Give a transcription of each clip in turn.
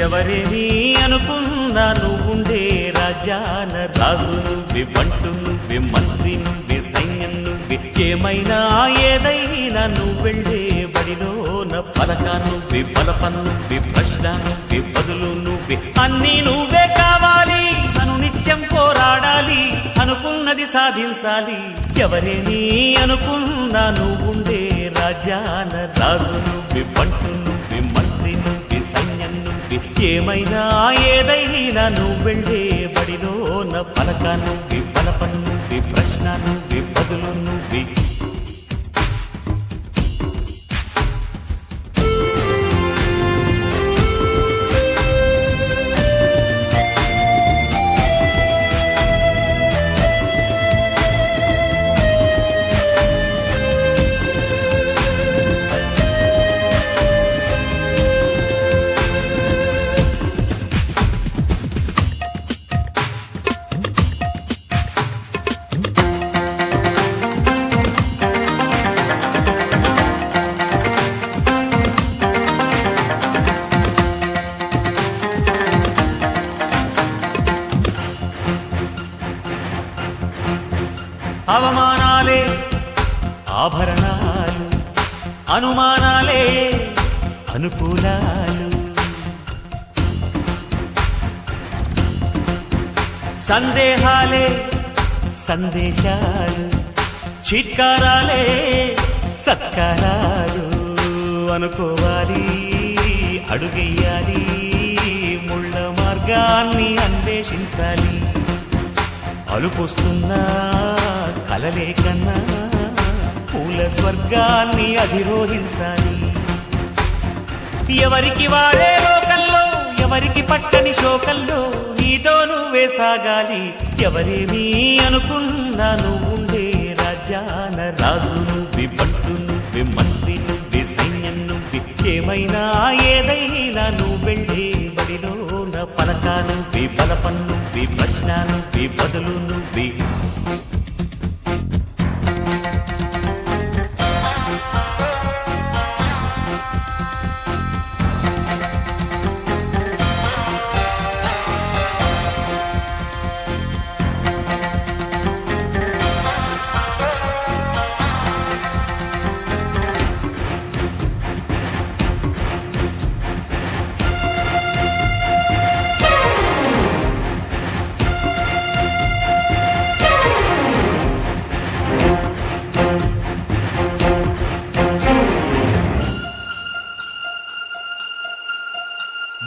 ఎవరేని అనుకున్నా నువ్వుండే రాజ్యాన రాజు నువ్వే, బంటు నువ్వే, మంత్రి నువ్వే, సైన్యం నువ్వే, ఏమైనా ఏదైనా నువ్వెళ్ళే బడిలోన పలక నువ్వే, బలపం నువ్వే, ప్రశ్న నువ్వే, బదులు నువ్వే, అన్నీ నువ్వే కావాలి. నిత్యం పోరాడాలి, అనుకున్నది సాధించాలి. ఎవరేని అనుకున్నా నువ్వుండే రాజ్యాన రాజు నువ్వే, బంటు నువ్వే, మంత్రి నువ్వే, సైన్యం నువ్వే, ఏమైనా ఏదైనా నువ్వెళ్ళే బడిలోన పలక నువ్వే, బలపం నువ్వే, ప్రశ్న నువ్వే, బదులు నువ్వే. అవమానాలే ఆభరణాలు, అనుమానాలే అనుకూలాలు, సందేహాలే సందేశాలు, చిత్కారాలే సత్కారాలు. అనుకోవాలి, అడుగెయ్యాలి, ముళ్ళ మార్గాన్ని అన్వేషించాలి. అలుపొస్తున్నా కలలే కన్నా పూల స్వర్గాన్ని అధిరోహించాలి. ఎవరికి వాడే లోకంలో, ఎవరికి పట్టని శోకంలో నీతో నువ్వే సాగాలి. ఎవరేమీ అనుకున్నా నువ్వుండే రాజ్యాన రాజు నువ్వే, బంటు నువ్వే, మంత్రి నువ్వే, సైన్యం నువ్వే, ఏమైనా ఏదైనా నువ్వెళ్ళే బడిలోన పలక నువ్వే, బలపం నువ్వే, ప్రశ్న నువ్వే, బదులు నువ్వే.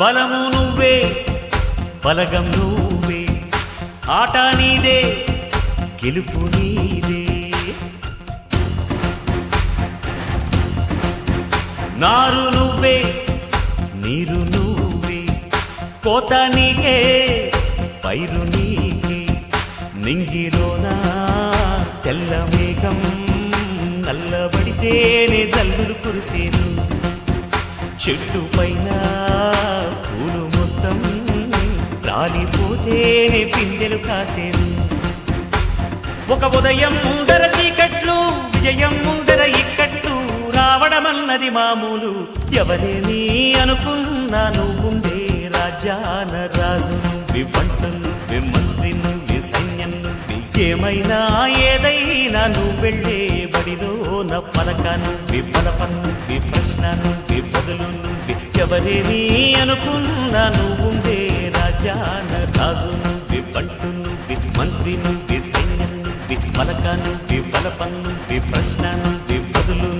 బలము నువ్వే, బలగం నువ్వే, ఆట నీదే, గెలుపు నీదే. నారు నువ్వే, నీరు నువ్వే, కోత నీకే, పైరు నీకే. నింగిలోనా తెల్ల మేఘం నల్లబడితేనే జల్లులు కురిసేను. చెట్టు పైన పూలు మొత్తం రాలిపోతేనే పిందెలు కాసేను. ఒక ఉదయం ముందర చీకట్లు, విజయం ముందర ఇక్కట్లు రావడమన్నది మామూలు. ఎవరేని అనుకున్నా నువ్వుండే రాజ్యాన రాజు నువ్వే, బంటు నువ్వే, మంత్రి నువ్వే, సైన్యం నువ్వే, ఏమైనా ఏదైనా నువ్వెళ్ళే బడిలోన పలక నువ్వే, బలపం నువ్వే, ప్రశ్న నువ్వే, బదులు నువ్వే. ఎవరేని అనుకున్నా నువ్వుండే రాజ్యాన రాజు నువ్వే, బంటు నువ్వే, మంత్రి నువ్వే, సైన్యం నువ్వే, పలక నువ్వే, బలపం నువ్వే, ప్రశ్న నువ్వే, బదులు